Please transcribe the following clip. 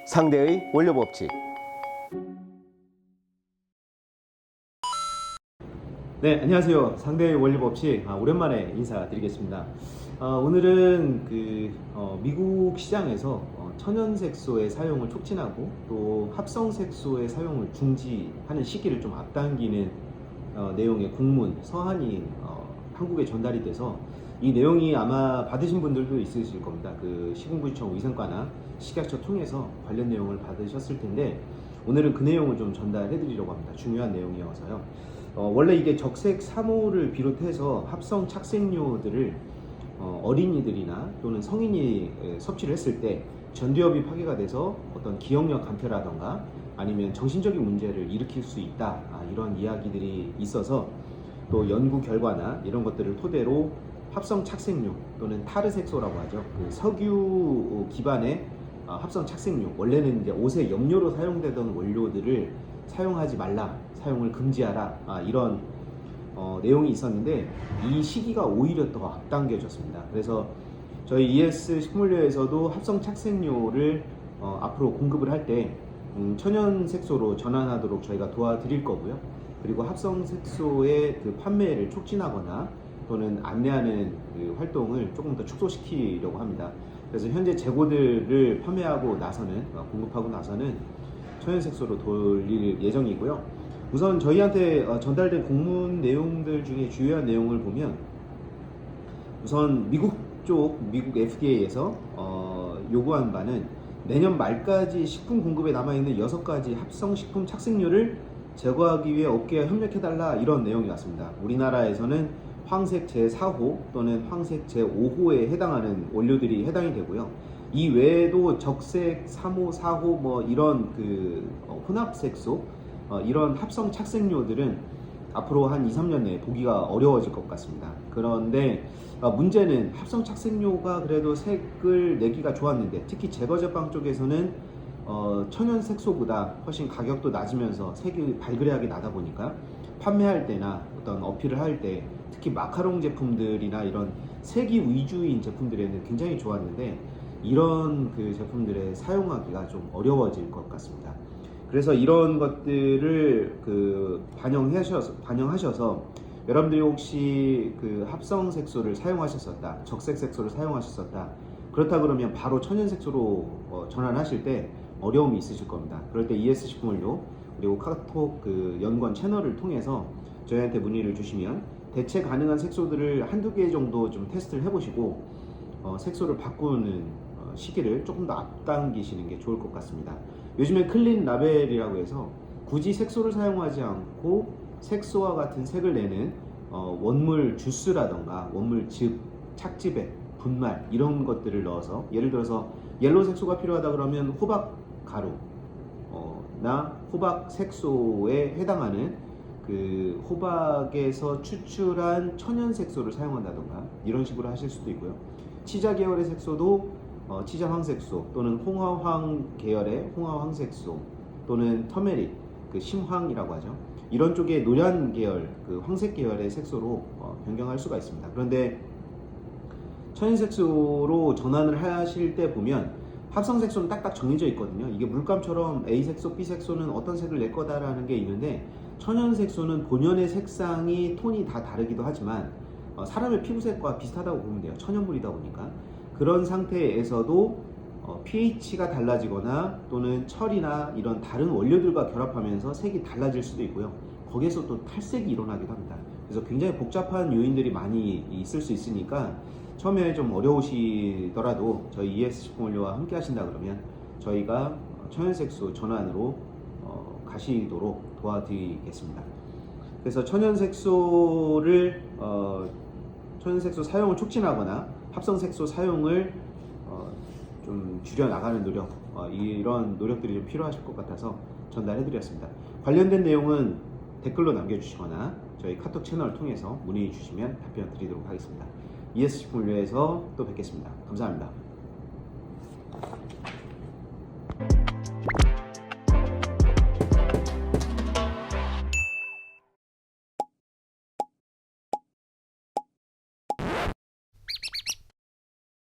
상대의 원료 법칙. 네, 안녕하세요. 상대의 원료 법칙 오랜만에 인사드리겠습니다. 오늘은 미국 시장에서 천연색소의 사용을 촉진하고 또 합성색소의 사용을 중지하는 시기를 좀 앞당기는 내용의 공문 서한이 한국에 전달이 돼서 이 내용이 아마 받으신 분들도 있으실 겁니다. 시군구청 위생과나 식약처 통해서 관련 내용을 받으셨을 텐데 오늘은 그 내용을 좀 전달해 드리려고 합니다. 중요한 내용이어서요. 원래 이게 적색 사모를 비롯해서 합성 착색료들을 어린이들이나 또는 성인이 섭취를 했을 때 전두엽이 파괴가 돼서 어떤 기억력 감퇴라던가 아니면 정신적인 문제를 일으킬 수 있다, 이런 이야기들이 있어서 또 연구 결과나 이런 것들을 토대로 합성 착색료 또는 타르색소라고 하죠. 석유 기반의 합성 착색료, 원래는 이제 옷의 염료로 사용되던 원료들을 사용하지 말라, 사용을 금지하라, 이런 내용이 있었는데 이 시기가 오히려 더 앞당겨졌습니다. 그래서 저희 ES 식물료에서도 합성 착색료를 앞으로 공급을 할 때 천연 색소로 전환하도록 저희가 도와드릴 거고요. 그리고 합성 색소의 판매를 촉진하거나 또는 안내하는 활동을 조금 더 축소시키려고 합니다. 그래서 현재 재고들을 판매하고 나서는 공급하고 나서는 천연 색소로 돌릴 예정이고요. 우선 저희한테 전달된 공문 내용들 중에 주요한 내용을 보면 우선 미국 FDA에서 요구한 바는 내년 말까지 식품 공급에 남아있는 6가지 합성식품 착색료를 제거하기 위해 업계에 협력해달라, 이런 내용이 왔습니다. 우리나라에서는 황색 제4호 또는 황색 제5호에 해당하는 원료들이 해당이 되고요. 이 외에도 적색 3호, 4호 이런 혼합색소, 이런 합성 착색료들은 앞으로 한 2, 3년 내에 보기가 어려워질 것 같습니다. 그런데 문제는 합성 착색료가 그래도 색을 내기가 좋았는데 특히 제거 제빵 쪽에서는 천연 색소보다 훨씬 가격도 낮으면서 색이 발그레하게 나다 보니까 판매할 때나 어떤 어필을 할 때 특히 마카롱 제품들이나 이런 색이 위주인 제품들에는 굉장히 좋았는데 이런 제품들에 사용하기가 좀 어려워질 것 같습니다. 그래서 이런 것들을 반영하셔서 여러분들이 혹시 합성 색소를 사용하셨었다, 적색 색소를 사용하셨었다, 그렇다 그러면 바로 천연 색소로 전환하실 때 어려움이 있으실 겁니다. 그럴 때 ES 식품원료 그리고 카톡 연관 채널을 통해서 저희한테 문의를 주시면 대체 가능한 색소들을 한두 개 정도 좀 테스트를 해보시고 색소를 바꾸는 시기를 조금 더 앞당기시는 게 좋을 것 같습니다. 요즘에 클린 라벨이라고 해서 굳이 색소를 사용하지 않고 색소와 같은 색을 내는 원물 주스라던가 원물 즙, 착즙액, 분말 이런 것들을 넣어서, 예를 들어서 옐로우 색소가 필요하다 그러면 호박 가루 나 호박 색소에 해당하는 호박에서 추출한 천연 색소를 사용한다던가 이런 식으로 하실 수도 있고요. 치자 계열의 색소도 치자 황색소 또는 홍화황 계열의 홍화황색소 또는 터메릭, 심황이라고 하죠. 이런 쪽의 노란 계열, 황색 계열의 색소로 변경할 수가 있습니다. 그런데 천연 색소로 전환을 하실 때 보면 합성 색소는 딱딱 정해져 있거든요. 이게 물감처럼 A 색소, B 색소는 어떤 색을 낼 거다라는 게 있는데 천연 색소는 본연의 색상이 톤이 다 다르기도 하지만 사람의 피부색과 비슷하다고 보면 돼요. 천연물이다 보니까. 그런 상태에서도 pH가 달라지거나 또는 철이나 이런 다른 원료들과 결합하면서 색이 달라질 수도 있고요. 거기에서 또 탈색이 일어나기도 합니다. 그래서 굉장히 복잡한 요인들이 많이 있을 수 있으니까 처음에 좀 어려우시더라도 저희 ES 식품원료와 함께 하신다 그러면 저희가 천연색소 전환으로 가시도록 도와드리겠습니다. 그래서 천연색소 사용을 촉진하거나 합성색소 사용을 좀 줄여나가는 노력, 이런 노력들이 좀 필요하실 것 같아서 전달해드렸습니다. 관련된 내용은 댓글로 남겨주시거나 저희 카톡 채널 통해서 문의 주시면 답변 드리도록 하겠습니다. ES 식품료에서 또 뵙겠습니다. 감사합니다.